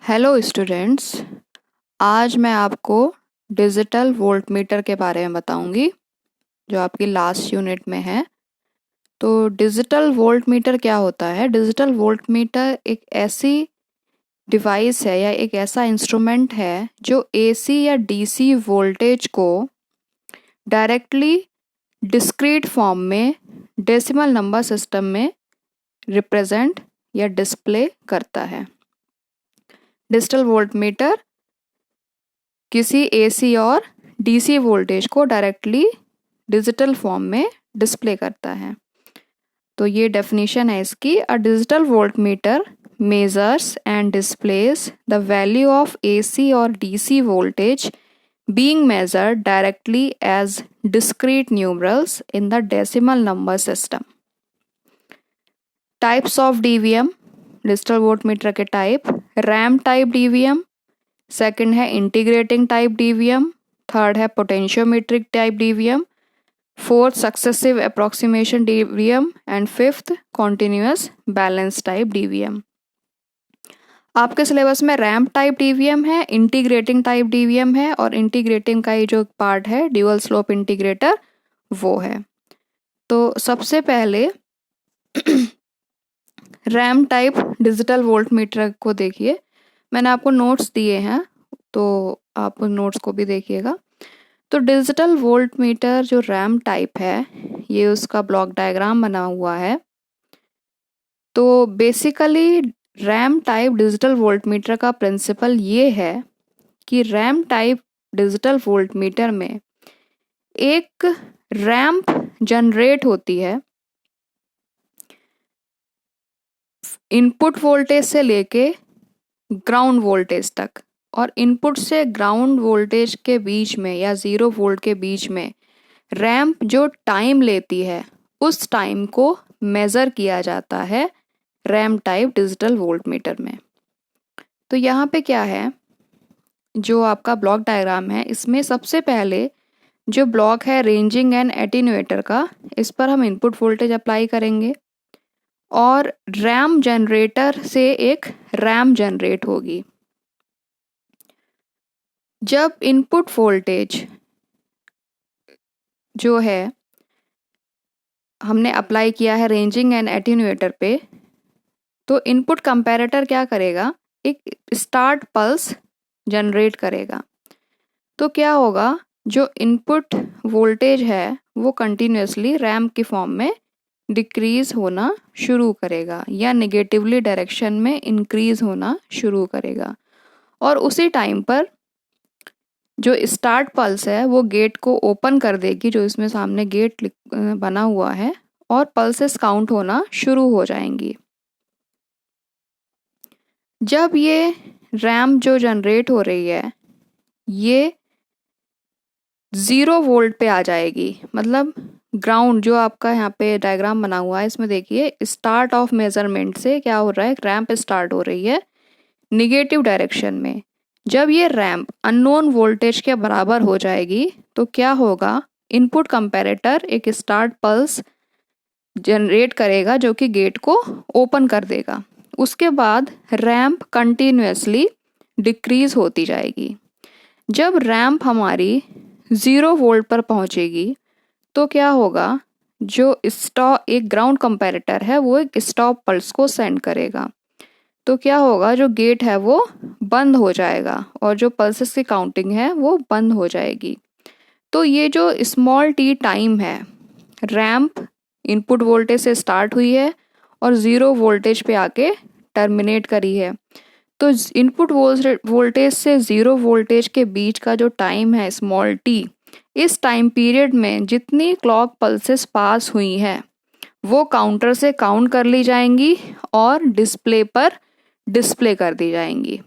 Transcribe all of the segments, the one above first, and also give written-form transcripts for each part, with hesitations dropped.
Hello students. आज मैं आपको डिजिटल वोल्टमीटर के बारे में बताऊंगी जो आपकी लास्ट यूनिट में है। तो डिजिटल वोल्टमीटर क्या होता है? डिजिटल वोल्टमीटर एक ऐसी डिवाइस है या एक ऐसा इंस्ट्रूमेंट है जो एसी या डीसी वोल्टेज को डायरेक्टली डिस्क्रीट फॉर्म में डेसिमल नंबर सिस्टम में रिप्रेजेंट या डिस्प्ले करता है। डिजिटल वोल्टमीटर किसी एसी और डीसी वोल्टेज को डायरेक्टली डिजिटल फॉर्म में डिस्प्ले करता है। तो ये डेफिनेशन है इसकी। A digital voltmeter measures and displays the value of AC और DC voltage being measured directly as discrete numerals in the decimal number system. Types of DVM, digital voltmeter के type: ramp type DVM, second है integrating type DVM, third है potentiometric type DVM, fourth successive approximation DVM and fifth continuous balance type DVM. आपके syllabus में ramp type DVM है, integrating type DVM है और integrating का ही जो पार्ट है ड्यूअल स्लोप इंटीग्रेटर वो है। तो सबसे पहले रैम टाइप डिजिटल वोल्टमीटर को देखिए। मैंने आपको नोट्स दिए हैं तो आप उन नोट्स को भी देखिएगा। तो डिजिटल वोल्टमीटर जो रैम टाइप है ये उसका ब्लॉक डायग्राम बना हुआ है। तो basically RAM type digital voltmeter का प्रिंसिपल ये है कि रैम टाइप डिजिटल वोल्टमीटर में एक रैंप जनरेट होती है इनपुट वोल्टेज से लेके ग्राउंड वोल्टेज तक, और इनपुट से ग्राउंड वोल्टेज के बीच में या 0 वोल्ट के बीच में रैंप जो टाइम लेती है उस टाइम को मेज़र किया जाता है रैम टाइप डिजिटल वोल्टमीटर में। तो यहाँ पे क्या है, जो आपका ब्लॉक डायग्राम है इसमें सबसे पहले जो ब्लॉक है रेंजिंग एंड एटीन्यूएटर का, इस पर हम इनपुट वोल्टेज अप्लाई करेंगे और रैम जनरेटर से एक रैम जनरेट होगी। जब इनपुट वोल्टेज जो है हमने अप्लाई किया है रेंजिंग एंड एटीन्यूएटर पे, तो इनपुट कंपैरेटर क्या करेगा, एक स्टार्ट पल्स जनरेट करेगा। तो क्या होगा, जो इनपुट वोल्टेज है वो कंटिन्यूसली रैंप की फॉर्म में डिक्रीज होना शुरू करेगा या नेगेटिवली डायरेक्शन में इंक्रीज होना शुरू करेगा। और उसी टाइम पर जो स्टार्ट पल्स है वो गेट को ओपन कर देगी, जो इसमें सामने गेट बना हुआ है, और पल्सेस काउंट होना शुरू हो जाएंगी। जब ये रैम जो जनरेट हो रही है ये 0 वोल्ट पे आ जाएगी, मतलब ग्राउंड जो आपका यहाँ पे डायग्राम बना हुआ है इसमें देखिए स्टार्ट ऑफ मेजरमेंट से क्या हो रहा है, रैंप स्टार्ट हो रही है निगेटिव डायरेक्शन में। जब ये रैंप अननोन वोल्टेज के बराबर हो जाएगी तो क्या होगा, इनपुट कंपैरेटर एक स्टार्ट पल्स जनरेट करेगा जो कि गेट को ओपन कर देगा। उसके बाद रैंप कंटिन्यूसली डिक्रीज होती जाएगी। जब रैंप हमारी 0 वोल्ट पर पहुंचेगी तो क्या होगा, जो एक ग्राउंड कंपैरेटर है वो एक स्टॉप पल्स को सेंड करेगा। तो क्या होगा, जो गेट है वो बंद हो जाएगा और जो पल्सेस की काउंटिंग है वो बंद हो जाएगी। तो ये जो स्मॉल टी टाइम है, रैंप इनपुट वोल्टेज से स्टार्ट हुई है और 0 वोल्टेज पे आके टर्मिनेट करी है। तो इनपुट वोल्टेज से 0 वोल्टेज के बीच का जो टाइम है स्मॉल टी, इस टाइम पीरियड में जितनी क्लॉक पल्सेस पास हुई हैं वो काउंटर से काउंट कर ली जाएंगी और डिस्प्ले पर डिस्प्ले कर दी जाएंगी।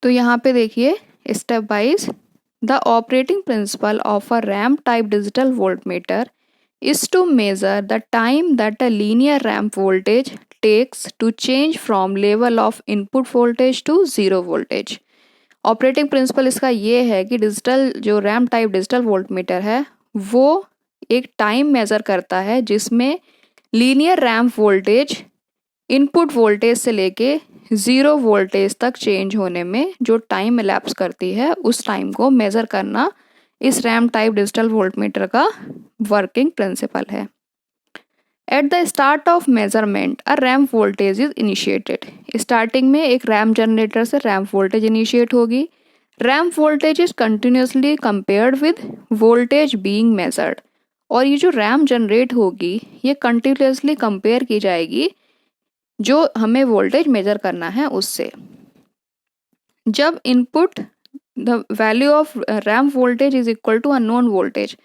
तो यहाँ पे देखिए step wise, the operating principle of a ramp type digital voltmeter is to measure the time that a linear ramp voltage takes to change from level of input voltage to 0 voltage। Operating principle इसका ये है कि digital जो ramp type digital voltmeter है वो एक time measure करता है जिसमें linear ramp voltage input voltage से लेके 0 वोल्टेज तक चेंज होने में जो टाइम इलैप्स करती है उस टाइम को मेज़र करना इस रैम्प टाइप डिजिटल वोल्टमीटर का वर्किंग प्रिंसिपल है। At the start of measurement a ramp voltage is initiated. Starting में एक रैम्प जनरेटर से रैम्प वोल्टेज इनिशिएट होगी। Ramp voltage is continuously compared with voltage being measured. और ये जो ramp generate होगी ये कंटिन्यूसली कंपेयर की जाएगी जो हमें वोल्टेज मेजर करना है उससे। जब input the value of ramp voltage is equal to unknown voltage,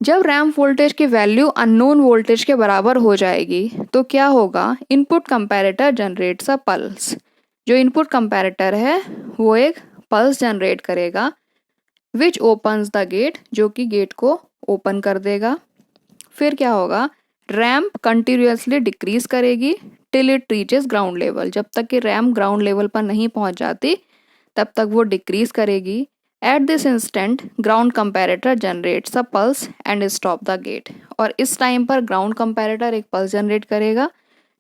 जब रैम्प वोल्टेज की वैल्यू अननोन वोल्टेज के बराबर हो जाएगी तो क्या होगा, input comparator generates a pulse. जो इनपुट कंपैरेटर है वो एक पल्स जनरेट करेगा विच ओपन्स द गेट, जो कि गेट को ओपन कर देगा। फिर क्या होगा, रैम्प कंटिन्यूसली डिक्रीज करेगी till it reaches ground level. जब तक कि रैम्प ग्राउंड लेवल पर नहीं पहुंच जाती तब तक वो डिक्रीज करेगी। At this instant ground comparator generates a pulse and stop the gate. और इस टाइम पर ग्राउंड कंपैरेटर एक पल्स जनरेट करेगा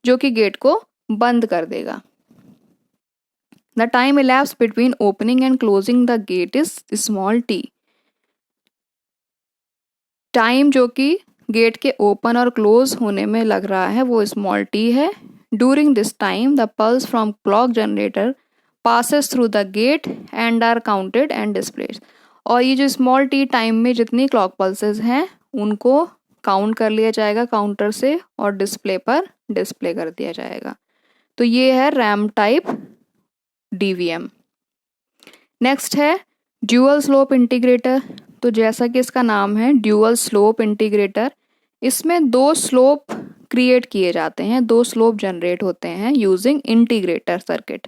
जो कि गेट को बंद कर देगा। The time elapsed between opening and closing the gate is small T. Time जो कि गेट के ओपन और क्लोज होने में लग रहा है वो स्मॉल टी है। During this time the pulse from clock generator passes through the gate and are counted and displayed. और ये जो स्मॉल टी टाइम में जितनी क्लॉक पल्सेस हैं उनको काउंट कर लिया जाएगा काउंटर से और डिस्प्ले पर डिस्प्ले कर दिया जाएगा। तो ये है रैम्प टाइप DVM। नेक्स्ट है ड्यूअल स्लोप इंटीग्रेटर। तो जैसा कि इसका नाम है ड्यूअल स्लोप इंटीग्रेटर, इसमें 2 स्लोप क्रिएट किए जाते हैं, 2 स्लोप जनरेट होते हैं यूजिंग इंटीग्रेटर सर्किट।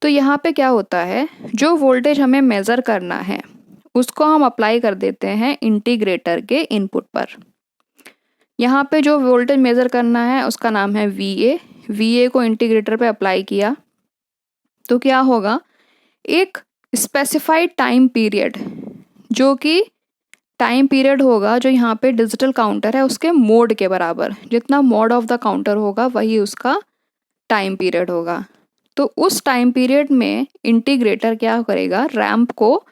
तो यहाँ पे क्या होता है, जो वोल्टेज हमें मेज़र करना है उसको हम अप्लाई कर देते हैं इंटीग्रेटर के इनपुट पर। यहाँ पे जो वोल्टेज मेज़र करना है उसका नाम है VA को इंटीग्रेटर पे अप्लाई किया तो क्या होगा, एक स्पेसिफाइड टाइम पीरियड जो कि टाइम पीरियड होगा जो यहाँ पे डिजिटल काउंटर है उसके मोड के बराबर, जितना मोड ऑफ द काउंटर होगा वही उसका टाइम पीरियड होगा। तो उस टाइम पीरियड में इंटीग्रेटर क्या करेगा, रैम्प को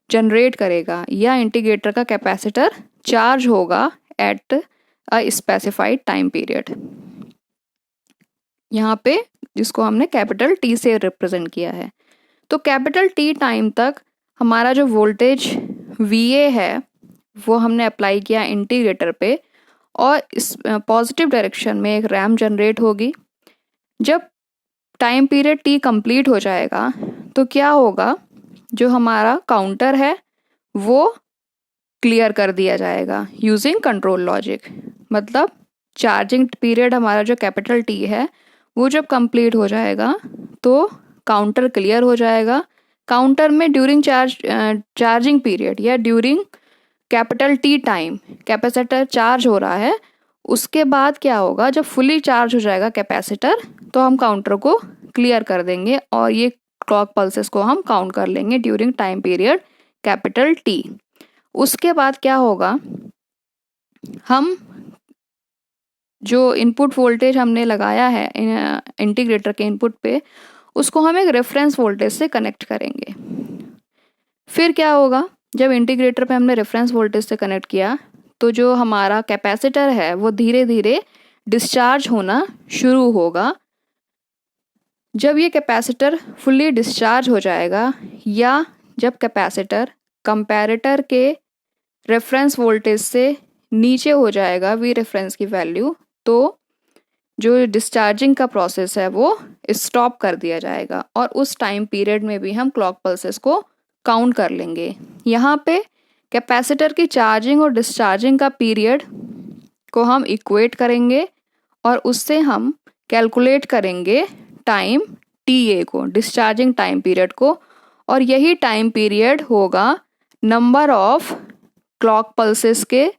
जनरेट करेगा या इंटीग्रेटर का कैपेसिटर चार्ज होगा at a specified time period. यहाँ पे जिसको हमने कैपिटल T से रिप्रेजेंट किया है। तो कैपिटल T टाइम तक हमारा जो वोल्टेज VA है वो हमने अप्लाई किया इंटीग्रेटर पे और इस पॉजिटिव डायरेक्शन में एक रैम्प जनरेट होगी। जब टाइम पीरियड T कंप्लीट हो जाएगा तो क्या होगा, जो हमारा काउंटर है वो क्लियर कर दिया जाएगा यूजिंग कंट्रोल लॉजिक। मतलब चार्जिंग पीरियड हमारा जो कैपिटल T है वो जब कंप्लीट हो जाएगा तो काउंटर क्लियर हो जाएगा। काउंटर में ड्यूरिंग चार्जिंग पीरियड या during capital T time capacitor charge हो रहा है, उसके बाद क्या होगा, जब फुली चार्ज हो जाएगा कैपेसिटर तो हम काउंटर को क्लियर कर देंगे और ये क्लॉक पल्सेस को हम काउंट कर लेंगे during time period capital T। उसके बाद क्या होगा, हम जो इनपुट वोल्टेज हमने लगाया है इंटीग्रेटर के इनपुट पे उसको हम एक रेफरेंस वोल्टेज से कनेक्ट करेंगे। फिर क्या होगा, जब इंटीग्रेटर पे हमने रेफरेंस वोल्टेज से कनेक्ट किया तो जो हमारा कैपेसिटर है वो धीरे धीरे डिस्चार्ज होना शुरू होगा। जब ये कैपेसिटर फुल्ली डिस्चार्ज हो जाएगा या जब कैपेसिटर कंपैरेटर के रेफरेंस वोल्टेज से नीचे हो जाएगा V रेफरेंस की वैल्यू, तो जो डिस्चार्जिंग का प्रोसेस है वो स्टॉप कर दिया जाएगा और उस टाइम पीरियड में भी हम क्लॉक पल्सेस को काउंट कर लेंगे। यहाँ पे कैपेसिटर की चार्जिंग और डिस्चार्जिंग का पीरियड को हम इक्वेट करेंगे और उससे हम कैलकुलेट करेंगे टाइम TA को, डिस्चार्जिंग टाइम पीरियड को, और यही टाइम पीरियड होगा नंबर ऑफ क्लॉक पल्सेस के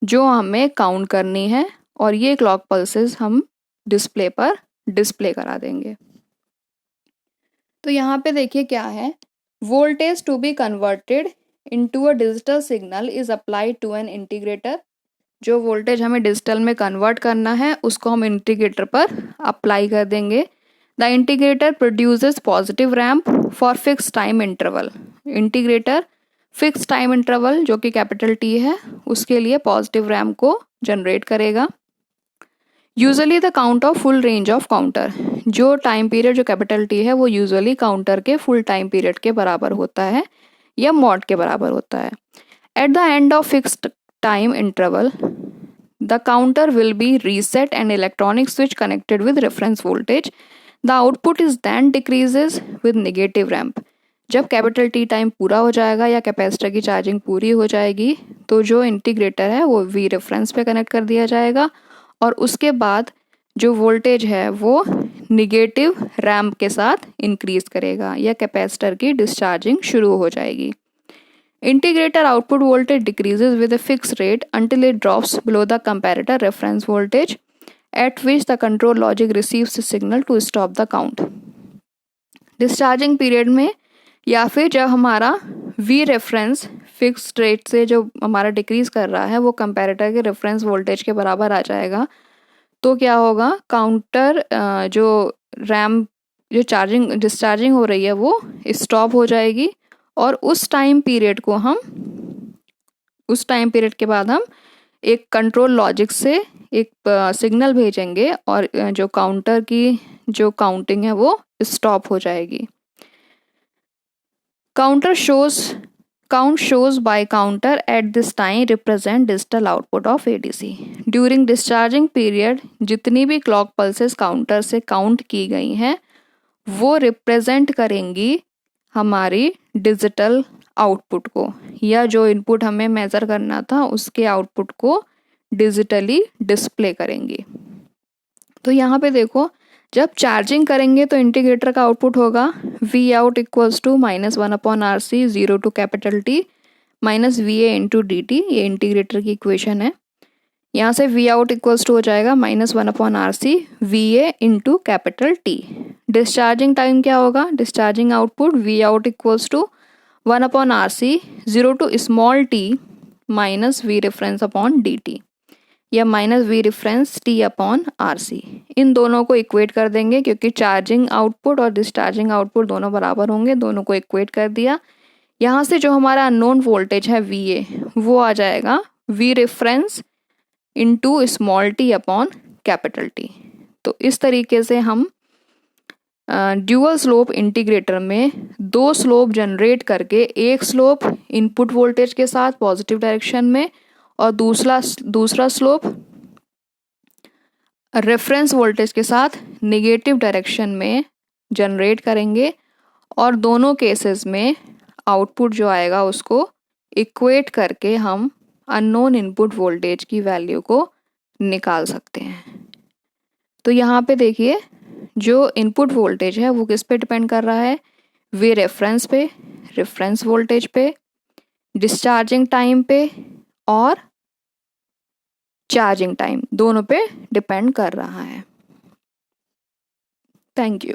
जो हमें काउंट करनी है और ये क्लॉक पल्सेस हम डिस्प्ले पर डिस्प्ले करा देंगे। तो यहाँ पे देखिए क्या है, voltage to be converted into a digital signal is applied to an integrator. जो वोल्टेज हमें डिजिटल में कन्वर्ट करना है उसको हम इंटीग्रेटर पर अप्लाई कर देंगे। The integrator produces positive ramp for fix time interval. Integrator fix time interval जो कि कैपिटल टी है उसके लिए पॉजिटिव रैम्प को जनरेट करेगा। Usually the count of full range of counter, जो टाइम पीरियड जो कैपिटल टी है वो यूजुअली काउंटर के फुल टाइम पीरियड के बराबर होता है या मॉड के बराबर होता है। At the end of fixed time interval the counter will be reset and electronic switch connected with reference voltage. The output is then decreases with negative ramp. जब कैपिटल टी टाइम पूरा हो जाएगा या capacitor की charging पूरी हो जाएगी तो जो इंटीग्रेटर है वो वी रेफरेंस पे कनेक्ट कर दिया जाएगा और उसके बाद जो वोल्टेज है वो निगेटिव रैम्प के साथ इंक्रीज करेगा या कैपेसिटर की डिस्चार्जिंग शुरू हो जाएगी। Integrator output voltage decreases with a fix rate until it drops below the comparator reference voltage at which the control logic receives the signal to stop the count। Discharging period में या फिर जब हमारा we reference fix rate से जो हमारा decrease कर रहा है वो कंपैरेटर के रेफरेंस वोल्टेज के बराबर आ जाएगा तो क्या होगा, काउंटर जो रैम जो चार्जिंग डिस्चार्जिंग हो रही है वो स्टॉप हो जाएगी और उस टाइम पीरियड के बाद हम एक कंट्रोल लॉजिक से एक सिग्नल भेजेंगे और जो काउंटर की जो काउंटिंग है वो स्टॉप हो जाएगी। Count shows by counter at this time represent digital output of ADC। During discharging period जितनी भी क्लॉक पल्सेस काउंटर से काउंट की गई हैं वो रिप्रेजेंट करेंगी हमारी डिजिटल आउटपुट को या जो इनपुट हमें मेज़र करना था उसके आउटपुट को डिजिटली डिस्प्ले करेंगी। तो यहाँ पे देखो, जब चार्जिंग करेंगे तो इंटीग्रेटर का आउटपुट होगा V out equals to -1/RC 0 to capital T minus VA into DT। ये इंटीग्रेटर की इक्वेशन है। यहाँ से वी आउट इक्वल्स टू हो जाएगा -1/RC VA into capital T. Discharging time क्या होगा, discharging output V out equals to 1/RC 0 to small t minus V reference upon DT या minus V reference T upon RC। इन दोनों को equate कर देंगे क्योंकि चार्जिंग आउटपुट और डिस्चार्जिंग आउटपुट दोनों बराबर होंगे, दोनों को इक्वेट कर दिया। यहाँ से जो हमारा अननोन वोल्टेज है VA वो आ जाएगा we reference into small t upon capital T। तो इस तरीके से हम ड्यूअल स्लोप इंटीग्रेटर में दो स्लोप जनरेट करके एक स्लोप इनपुट वोल्टेज के साथ पॉजिटिव डायरेक्शन में और दूसरा स्लोप रेफरेंस वोल्टेज के साथ नेगेटिव डायरेक्शन में जनरेट करेंगे और दोनों केसेस में आउटपुट जो आएगा उसको इक्वेट करके हम अननोन इनपुट वोल्टेज की वैल्यू को निकाल सकते हैं। तो यहाँ पे देखिए, जो इनपुट वोल्टेज है वो किस पे डिपेंड कर रहा है, वे रेफरेंस पे, रेफरेंस वोल्टेज पे, डिस्चार्जिंग टाइम पे और चार्जिंग टाइम, दोनों पे डिपेंड कर रहा है। Thank you.